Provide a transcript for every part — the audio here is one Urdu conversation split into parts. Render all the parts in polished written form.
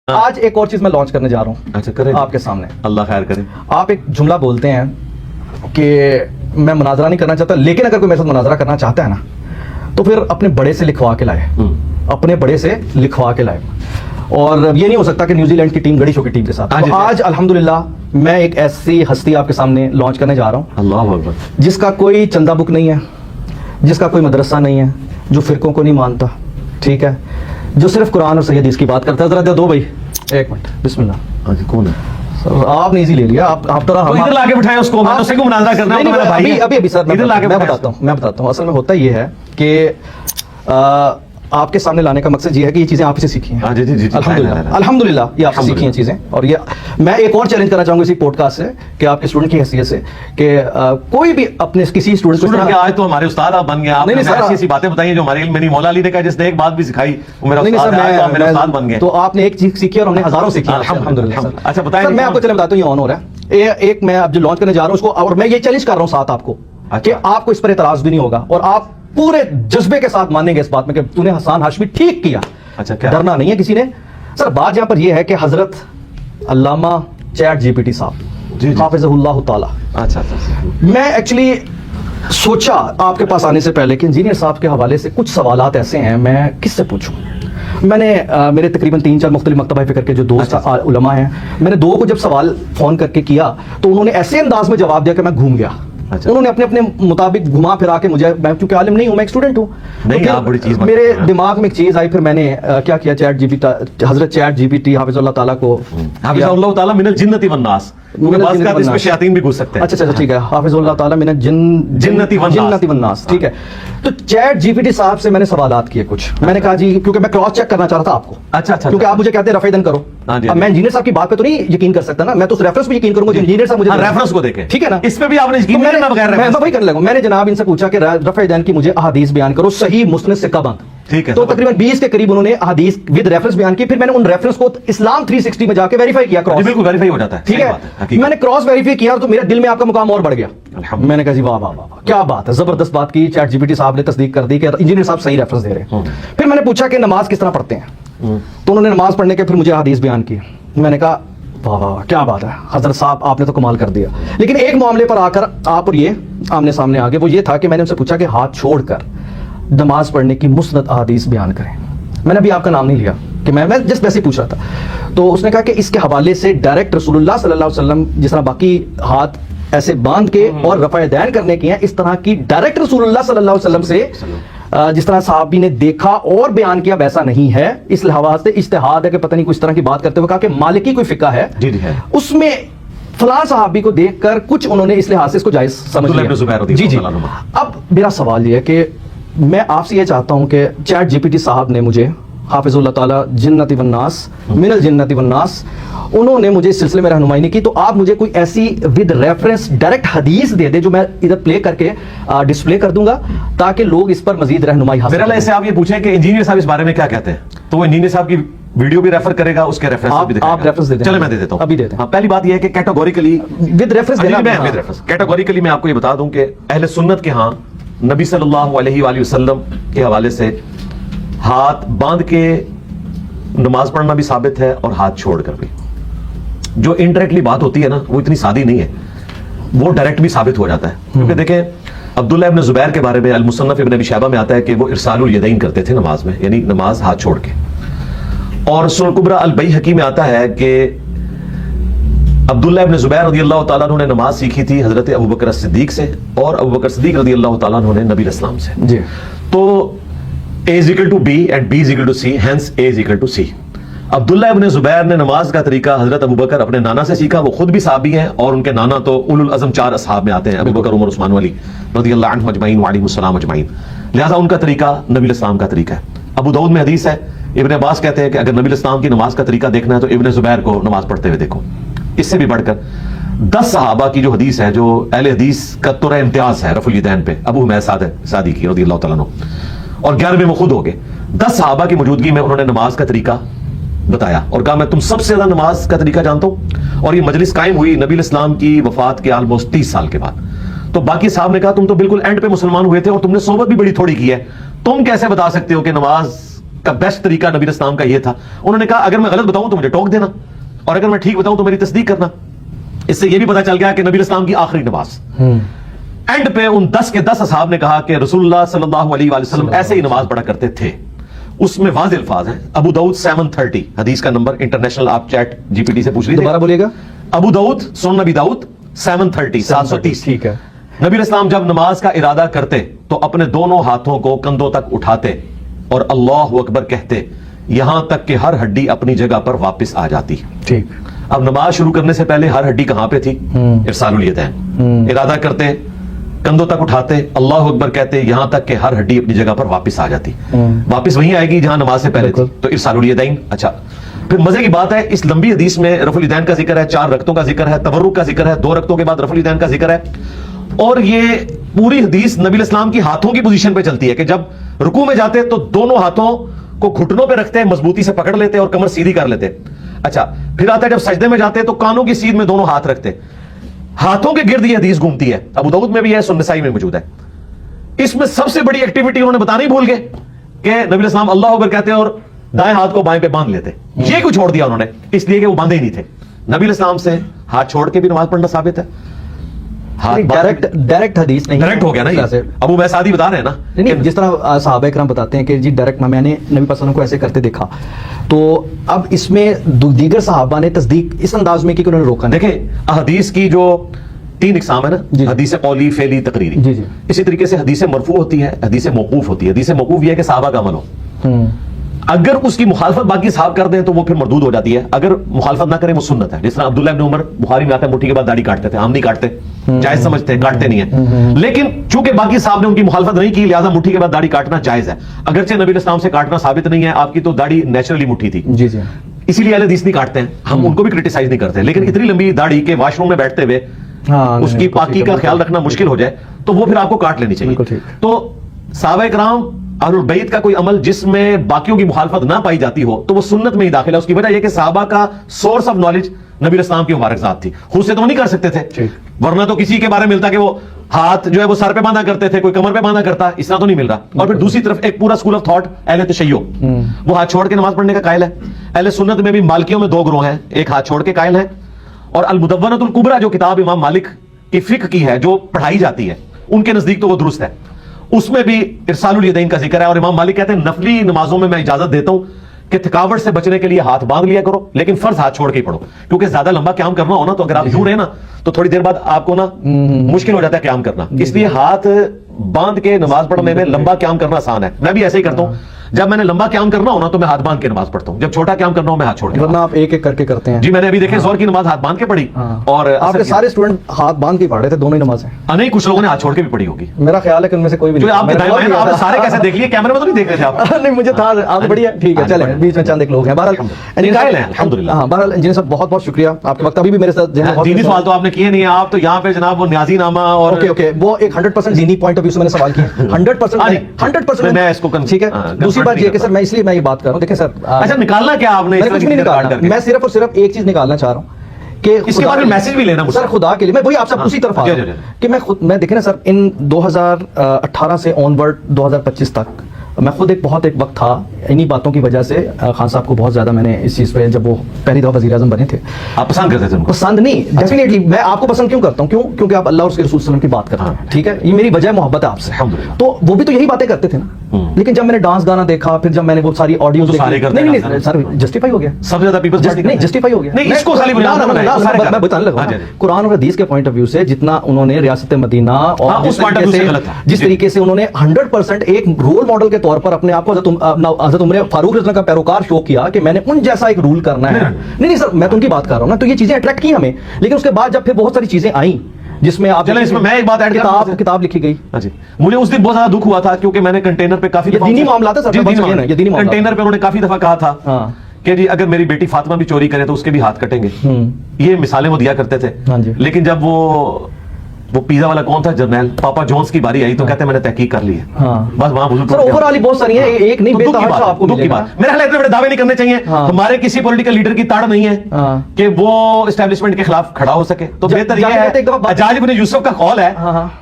آج ایک اور چیز میں لانچ کرنے جا رہا ہوں. اچھا کریں آپ کے سامنے. اللہ خیر کرے. آپ ایک جملہ بولتے ہیں کہ میں مناظرہ نہیں کرنا چاہتا, لیکن اگر کوئی میرے ساتھ مناظرہ کرنا چاہتا ہے نا تو پھر اپنے بڑے سے لکھوا کے لائے, اپنے بڑے سے لکھوا کے لائے. اور یہ نہیں ہو سکتا کہ نیوزی لینڈ کی ٹیم گڑی شو کی ٹیم کے ساتھ. تو آج الحمدللہ میں ایک ایسی ہستی آپ کے سامنے لانچ کرنے جا رہا ہوں, اللہ اکبر, جس کا کوئی چندہ بک نہیں ہے, جس کا کوئی مدرسہ نہیں ہے, جو فرقوں کو نہیں مانتا, ٹھیک ہے, جو صرف قرآن اور صحیح حدیث کی بات کرتا ہے. ذرا دو بھائی ایک منٹ, بسم اللہ. ہاں جی کون ہے؟ آپ نے ایزی لے لیا, آپ تو ادھر لا کے بٹھائیں اس کو, میں تو کو مناظرہ کرنا ہے میرا بھائی. ابھی سر میں بتاتا ہوں. اصل میں ہوتا یہ ہے کہ آپ کے سامنے لانے کا مقصد یہ ہے کہ یہ چیزیں آپ سے سیکھی ہیں. الحمدللہ یہ آپ سے سیکھی ہیں چیزیں. اور یہ میں ایک اور چیلنج کرنا چاہوں گا اسی پوڈ کاسٹ سے کہ آپ کے اسٹوڈنٹ کی حیثیت سے کہ کوئی بھی اپنے کسی اسٹوڈنٹ کو, آج تو ہمارے استاد آپ بن گئے, آپ نے ایسی ایسی باتیں بتائی جو ہمارے علم میں نہیں. مولا علی نے کہا جس نے ایک بات بھی سکھائی وہ میرا استاد بن گئے. تو آپ نے ایک چیز سیکھی اور ہم نے ہزاروں سیکھی. الحمدللہ. اچھا بتائیں, میں آپ کو چلے بتاتا ہوں, یہ آن ہو رہا ہے. ایک میں اب جو لانچ کرنے جا رہا ہوں اس کو, اور میں یہ چیلنج کر رہا ہوں ساتھ آپ کو کہ آپ کو اس پر اعتراض بھی نہیں ہوگا اور آپ پورے جذبے کے ساتھ مانیں گے اس بات میں کہ تو نے حسان ہاشمی ٹھیک کیا. اچھا ڈرنا نہیں ہے کسی نے. سر بات یہاں پر یہ ہے کہ حضرت علامہ چیٹ جی پی ٹی صاحب حافظ اللہ تعالی, اچھا میں ایکچولی سوچا آپ کے پاس آنے سے پہلے کہ انجینئر صاحب کے حوالے سے کچھ سوالات ایسے ہیں میں کس سے پوچھوں. میں نے میرے تقریباً 3-4 مختلف مکتبہ فکر کے جو دوست علماء ہیں, میں نے دو کو جب سوال فون کر کے کیا تو انہوں نے ایسے انداز میں جواب دیا کہ میں گھوم گیا. انہوں نے اپنے مطابق گھما پھرا کے مجھے, میں چونکہ عالم نہیں ہوں, میں ایک اسٹوڈنٹ ہوں, میرے دماغ میں ایک چیز آئی. پھر میں نے کیا کیا, حضرت چیٹ جی پی ٹی حافظ اللہ تعالیٰ کو, حافظ اللہ تعالیٰ من الجنۃ والناس, اس میں شیاطین بھی گھس سکتے ہیں. اچھا ٹھیک ہے, حافظ اللہ تعالیٰ من الجنۃ والناس, ٹھیک ہے. تو چیٹ جی پی ٹی صاحب سے میں نے سوالات کیے کچھ. میں نے کہا جی کیونکہ میں کراس چیک کرنا چاہ رہا تھا آپ کو, اچھا کیونکہ آپ مجھے کہتے ہیں رفع دین کرو. اب میں انجینئر صاحب کی بات پہ تو نہیں یقین کر سکتا نا, میں تو اس ریفرنس پہ یقین کروں گا جو انجینئر صاحب مجھے ریفرنس کو دیکھیں, ٹھیک ہے نا. اس پہ بھی آپ نے یقین کرنا بغیر ریفرنس وہی کرنے لگا. میں نے جناب ان سے پوچھا کہ رفع دین کی مجھے احادیث بیان کرو, صحیح مسند سکہ بند, ٹھیک ہے. تو تقریباً 20 کے قریب انہوں نے احادیث ود ریفرنس بیان کی. پھر میں نے ان ریفرنس کو اسلام 360 میں جا کے ویریفائی کیا, کراس, بالکل ویریفائی ہو جاتا ہے, ٹھیک ہے. میں نے کراس ویریفائی کیا تو میرے دل میں آپ کا مقام اور بڑھ گیا. میں نے کہا جی واہ واہ واہ کیا بات ہے, زبردست بات کی. چیٹ جی پی ٹی صاحب نے تصدیق کر دی کہ انجینئر صاحب صحیح ریفرنس دے رہے ہیں. پھر میں نے پوچھا کہ نماز کس طرح پڑھتے ہیں, تو انہوں نے نماز پڑھنے کے پھر مجھے حدیث بیان کی. میں نے کہا واہ واہ کیا بات ہے حضرت صاحب, آپ نے تو کمال کر دیا. لیکن ایک معاملے پر آ کر آپ اور یہ آمنے سامنے آگے, وہ یہ تھا کہ میں نے ان سے پوچھا کہ ہاتھ چھوڑ کر نماز پڑھنے کی مسند احادیث بیان کریں. میں نے ابھی آپ کا نام نہیں لیا کہ میں جسٹ ویسے پوچھ رہا تھا. تو اس نے کہا کہ اس کے حوالے سے ڈائریکٹ رسول اللہ صلی اللہ علیہ وسلم جس طرح باقی ہاتھ ایسے باندھ کے اور رفع دین کرنے کی ہیں, اس طرح کی ڈائریکٹ رسول اللہ صلی اللہ علیہ وسلم سے جس طرح صحابی نے دیکھا اور بیان کیا ویسا نہیں ہے. اس لحاظ سے اجتہاد ہے کہ پتہ نہیں کچھ طرح کی بات کرتے ہوئے کہا کہ مالکی کوئی فقہ ہے, اس میں فلاں صحابی کو دیکھ کر کچھ انہوں نے اس لحاظ سے اس کو جائز سمجھ لیا. جی. اب میرا سوال یہ ہے کہ میں آپ سے یہ چاہتا ہوں کہ چیٹ جی پی ٹی صاحب نے مجھے حافظ اللہ تعالیٰ جنت والناس من الجنت والناس, انہوں نے مجھے اس سلسلے میں رہنمائی نہیں کی. تو آپ مجھے کوئی ایسی ود ریفرنس ڈائریکٹ حدیث دے دیں جو میں ادھر پلے کر کے ڈسپلے کر دوں گا تاکہ لوگ اس پر مزید رہنمائی حاصل کریں. ایسے آپ یہ پوچھیں کہ انجینئر صاحب اس بارے میں کیا کہتے ہیں, تو وہ انجینئر صاحب کی ویڈیو بھی ریفر کرے گا, اس کے ریفرنس بھی دکھائے گا. آپ ریفرنس دے دیں. چلیں میں دے دیتا ہوں, ابھی دے دیں. پہلی بات یہ ہے کہ کیٹیگوریکلی ود ریفرنس دینا, کیٹیگوریکلی میں آپ کو یہ بتا دوں کہ اہل سنت کے ہاں نبی صلی اللہ علیہ وآلہ وسلم کے حوالے سے ہاتھ باندھ کے نماز پڑھنا بھی ثابت ہے اور ہاتھ چھوڑ کر بھی. جو انڈائریکٹلی بات ہوتی ہے نا وہ اتنی سادی نہیں ہے, وہ ڈائریکٹ بھی ثابت ہو جاتا ہے. کیونکہ دیکھیں عبداللہ ابن زبیر کے بارے میں المصنف ابن ابی شیبہ میں آتا ہے کہ وہ ارسال الیدین کرتے تھے نماز میں, یعنی نماز ہاتھ چھوڑ کے. اور سنن کبری البیہقی میں آتا ہے کہ عبداللہ ابن زبیر رضی اللہ تعالیٰ عنہ نے نماز سیکھی تھی حضرت ابوبکر صدیق سے, اور ابوبکر صدیق رضی اللہ تعالیٰ عنہ نے نبی الاسلام سے. جی. تو A is equal to B and B is equal to C, hence A is equal to C. عبداللہ ابن زبیر نے نماز کا طریقہ حضرت ابوبکر اپنے نانا سے سیکھا, وہ خود بھی صحابی ہیں اور ان کے نانا تو اولو العزم 4 اصحاب میں آتے ہیں, ابوبکر عمر عثمان علی رضی اللہ عنہ اجمعین وعلیہم السلام اجمعین. لہٰذا ان کا طریقہ نبی الاسلام کا طریقہ ہے. ابو داؤد میں حدیث ہے, ابن عباس کہتے ہیں کہ اگر نبی الاسلام کی نماز کا طریقہ دیکھنا ہے تو ابن زبیر کو نماز پڑھتے ہوئے دیکھو. اس سے بھی بڑھ کر 10 صحابہ کی جو حدیث ہے, جو اہل حدیث کا ترہ امتیاز ہے رفع الیدین پہ, ابو حمید سعدی کی رضی اللہ تعالیٰ عنہ, اور 11ویں وہ خود ہو گئے. 10 صحابہ کی موجودگی میں انہوں نے نماز کا طریقہ بتایا اور کہا میں تم سب سے زیادہ نماز کا طریقہ جانتا ہوں. اور یہ مجلس قائم ہوئی نبی الاسلام کی وفات کے آلموسٹ 30 سال کے بعد. تو باقی صاحب نے کہا تم تو بالکل اینڈ پہ مسلمان ہوئے تھے اور تم نے صحبت بھی بڑی تھوڑی کی ہے, تم کیسے بتا سکتے ہو کہ نماز کا بیسٹ طریقہ نبی اسلام کا یہ تھا. انہوں نے کہا اگر میں غلط بتاؤں تو مجھے ٹوک دینا, اور اگر میں ٹھیک بتاؤں تو میری تصدیق کرنا. اس سے یہ بھی پتا چل گیا کہ نبی اسلام کی آخری نماز اینڈ پہ ان 10 کے 10 اصحاب نے کہا کہ رسول اللہ صلی اللہ علیہ وآلہ وسلم ایسے ہی نماز پڑھا کرتے تھے. اس میں واضح الفاظ ہیں. ابو داؤد 730 حدیث کا نمبر انٹرنیشنل, آپ چیٹ جی پی ٹی سے پوچھ لیجیے. دوبارہ بولیے گا. ابو داؤد سنن نبی داؤد 730 730. ٹھیک ہے. نبی علیہ السلام جب نماز کا ارادہ کرتے تو اپنے دونوں ہاتھوں کو کندھوں تک اٹھاتے اور اللہ اکبر کہتے یہاں تک کہ ہر ہڈی اپنی جگہ پر واپس آ جاتی. ٹھیک. اب نماز شروع کرنے سے پہلے ہر ہڈی کہاں پہ تھی؟ ارسال الیدین. ارادہ کرتے, کندھوں تک اٹھاتے, اللہ اکبر کہتے یہاں تک کہ ہر ہڈی اپنی جگہ پر واپس آ جاتی. واپس وہیں آئے گی جہاں نماز سے پہلے تھی, تو ارسال الیدین. اچھا, پھر مزے کی بات ہے اس لمبی حدیث میں رفع الیدین کا ذکر ہے, 4 رکعتوں کا ذکر ہے, تورک کا ذکر ہے, 2 رکعتوں کے بعد رفع الیدین کا ذکر ہے. اور یہ پوری حدیث نبی علیہ السلام کی ہاتھوں کی پوزیشن پہ چلتی ہے کہ جب رکوع میں جاتے تو دونوں ہاتھوں کو گھٹنوں پہ رکھتے, مضبوطی سے پکڑ لیتے اور کمر سیدھی کر لیتے. اچھا, پھر آتا ہے جب سجدے میں جاتے تو کانوں کی سیدھ میں دونوں ہاتھ رکھتے. ہاتھوں کے گرد یہ حدیث گھومتی ہے. ابو داؤد میں بھی ہے, سنن نسائی میں موجود ہے. اس میں سب سے بڑی ایکٹیویٹی انہوں نے بتانا ہی بھول گئے کہ نبی علیہ السلام اللہ اکبر کہتے اور دائیں ہاتھ کو بائیں پہ باندھ لیتے. یہ کیوں چھوڑ دیا انہوں نے؟ اس لیے کہ وہ باندھے ہی نہیں تھے. نبی علیہ السلام سے ہاتھ چھوڑ کے بھی نماز پڑھنا ثابت ہے. ڈائریکٹ حدیث نہیں, ڈائریکٹ ہو گیا نا. ابو میں سعدی بتا رہے ہیں نا, نہیں جس طرح صحابہ کرام بتاتے ہیں کہ جی ڈائریکٹ میں نے نبی صلی اللہ علیہ وسلم کو ایسے کرتے دیکھا, تو اب اس میں دیگر صحابہ نے تصدیق اس انداز میں کی کہ انہوں نے روکا. دیکھیں احادیث کی جو 3 اقسام ہے نا, حدیث قولی, فعلی, تقریری. جی جی. اسی طریقے سے حدیث مرفوع ہوتی ہے, حدیث موقوف ہوتی ہے. حدیث موقوف یہ ہے کہ صحابہ کا عمل ہو, اگر اس کی مخالفت باقی صحابہ کر دیں تو وہ پھر مردود ہو جاتی ہے. اگر مخالفت نہ کریں وہ سنت ہے. جس طرح عبداللہ ابن عمر بخاری میں آتا ہے مٹھی کے بعد داڑھی کاٹتے تھے, ہم نہیں کاٹتے, جائز سمجھتے ہیں, کاٹتے نہیں ہیں. لیکن چونکہ باقی صاحب نے ان کی مخالفت نہیں کی لہذا مٹھی کے بعد داڑھی کاٹنا جائز ہے. اگرچہ نبی علیہ السلام سے کاٹنا ثابت نہیں ہے, آپ کی تو داڑھی نیچرلی مٹھی تھی. جی جی. اسی لیے اہل حدیث نہیں کاٹتے ہیں, ہم ان کو بھی کرٹیسائز نہیں کرتے. لیکن اتنی لمبی داڑھی کے واش روم میں بیٹھتے ہوئے اس کی پاکی کا خیال رکھنا مشکل ہو جائے تو وہ پھر آپ کو کاٹ لینی چاہیے. تو صحابہ کرام اہل البیت کا کوئی عمل جس میں باقیوں کی مخالفت نہ پائی جاتی ہو تو وہ سنت میں ہی داخل ہے. اس کی وجہ یہ کہ صحابہ کا سورس آف نالج نبی علیہ السلام کی مبارک ذات تھی. خود سے تو وہ نہیں کر سکتے تھے, ورنہ تو کسی کے بارے میں ملتا کہ وہ ہاتھ جو ہے وہ سر پہ باندھا کرتے تھے, کوئی کمر پہ باندھا کرتا, اس طرح تو نہیں مل رہا. اور پھر دوسری طرف ایک پورا اسکول آف تھاٹ اہل تشیع, وہ ہاتھ چھوڑ کے نماز پڑھنے کا قائل ہے. اہل سنت میں بھی مالکیوں میں 2 گروہ ہیں, ایک ہاتھ چھوڑ کے قائل ہیں, اور المدونۃ الکبریٰ جو کتاب امام مالک کی فقہ کی ہے جو پڑھائی جاتی ہے ان کے نزدیک تو وہ درست ہے. اس میں بھی ارسال الیدین کا ذکر ہے, اور امام مالک کہتے ہیں نفلی نمازوں میں اجازت دیتا ہوں کہ تھکاوٹ سے بچنے کے لیے ہاتھ باندھ لیا کرو, لیکن فرض ہاتھ چھوڑ کے ہی پڑھو, کیونکہ زیادہ لمبا قیام کرنا ہو نا تو اگر آپ یوں رہے نا تو تھوڑی دیر بعد آپ کو نا مشکل ہو جاتا ہے قیام کرنا. اس لیے ہاتھ باندھ کے نماز پڑھنے میں لمبا قیام کرنا آسان ہے. میں بھی ایسے ہی کرتا ہوں, جب میں نے لمبا قیام کرنا ہو نا تو میں ہاتھ باندھ کے نماز پڑھتا ہوں, جب چھوٹا قیام کرنا ہو میں ہاتھ چھوڑ کے. ورنہ آپ ایک ایک کر کے کرتے ہیں. جی میں نے ابھی دیکھیں زور کی نماز ہاتھ باندھ کے پڑھی, اور آپ کے سارے اسٹوڈنٹ ہاتھ باندھ کے پڑھ رہے تھے دونوں ہی نمازیں. نہیں, کچھ لوگوں نے ہاتھ چھوڑ کے بھی پڑھی ہوگی. میرا خیال ہے کہ ان میں سے کوئی بھی نہیں. آپ سارے کیسے دیکھ لیے, کیمرے میں تو نہیں دیکھ رہے تھے آپ؟ نہیں مجھے تھا, آپ بڑھیا ٹھیک ہے, چلیں بیچ میں چند ایک لوگ ہیں. بہرحال الحمدللہ. ہاں بہرحال انجینئر صاحب بہت بہت شکریہ, آپ کے وقت ابھی بھی میرے ساتھ دینی سوال تو آپ نے کیے نہیں, آپ تو یہاں پہ جناب وہ نیازی نامہ اور اوکے وہ ایک 100% دینی پوائنٹ آف ویو سے میں نے سوال کیا, 100% میں اس کو ٹھیک ہے. دوسری بات یہ کہ سر میں اس لیے میں یہ بات کر رہا ہوں, دیکھیں سر اچھا نکالنا کیا آپ نے, کچھ نہیں نکالنا, میں صرف اور صرف ایک چیز نکالنا چاہ رہا ہوں کہ اس کے بعد میسج بھی لینا سر خدا کے لیے, میں وہی آپ سے اسی طرف آ رہا ہوں کہ میں دیکھیں نا سر ان 2018 سے آن ورڈ 2025 تک میں خود ایک وقت تھا انہی باتوں کی وجہ سے خان صاحب کو بہت زیادہ میں نے اس چیز پہ, جب وہ پہلی دفعہ وزیر اعظم بنے تھے. آپ پسند کرتے تھے ان کو؟ پسند نہیں, ڈیفینیٹلی میں آپ کو پسند کیوں کرتا ہوں, کیونکہ آپ اللہ اور اس کے رسول صلی اللہ علیہ وسلم کی بات کرتے ہیں, ٹھیک ہے, یہ میری وجہ محبت ہے آپ سے. تو وہ بھی تو یہی باتیں کرتے تھے نا, لیکن جب میں نے ڈانس گانا دیکھا, پھر جب میں نے وہ ساری آڈیوز نہیں سر جسٹیفائی ہو گیا, سب سے زیادہ پیپلز پارٹی نہیں جسٹیفائی ہو گیا. نہیں اس کو خالی میں بتانے لگا قرآن اور حدیث کے پوائنٹ آف ویو سے جتنا انہوں نے ریاست مدینہ اور جس طریقے سے انہوں نے 100% ایک رول ماڈل کے طور پر اپنے آپ کو حضرت عمر فاروق رضی اللہ کا پیروکار شو کیا کہ میں نے ان جیسا ایک رول کرنا ہے. نہیں سر میں تو ان کی بات کر رہا ہوں نا, تو یہ چیزیں اٹریکٹ کی ہمیں, لیکن اس کے بعد جب پھر بہت ساری چیزیں آئیں جس میں آپ میں ایک بات کتاب لکھی گئی. مجھے اس دن بہت زیادہ دکھ ہوا تھا کیونکہ میں نے کنٹینر پہ کافی دینی معاملات کنٹینر پہ انہوں نے کافی دفعہ کہا تھا کہ جی اگر میری بیٹی فاطمہ بھی چوری کرے تو اس کے بھی ہاتھ کٹیں گے. یہ مثالیں وہ دیا کرتے تھے, لیکن جب وہ پیزا والا کون تھا, جرنیل پاپا جونز کی باری آئی تو کہتے ہیں میں نے تحقیق کر لی ہے, بس وہاں بزرگ اوور آل بہت ساری ہیں, ایک نہیں بے تحاشا آپ کو دکھ کی بات. میرا خیال ہے اتنے بڑے دعوے نہیں کرنے چاہیے, ہمارے کسی پولیٹیکل لیڈر کی تاڑ نہیں ہے کہ وہ اسٹیبلشمنٹ کے خلاف کھڑا ہو سکے. تو بہتر یہ ہے, حجاج بن یوسف کا قول ہے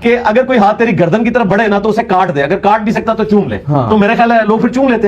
کہ اگر کوئی ہاتھ تیری گردن کی طرف بڑھے نا تو اسے کاٹ دے, اگر کاٹ نہیں سکتا تو چوم لے. تو میرا خیال ہے لوگ پھر چوم لیتے.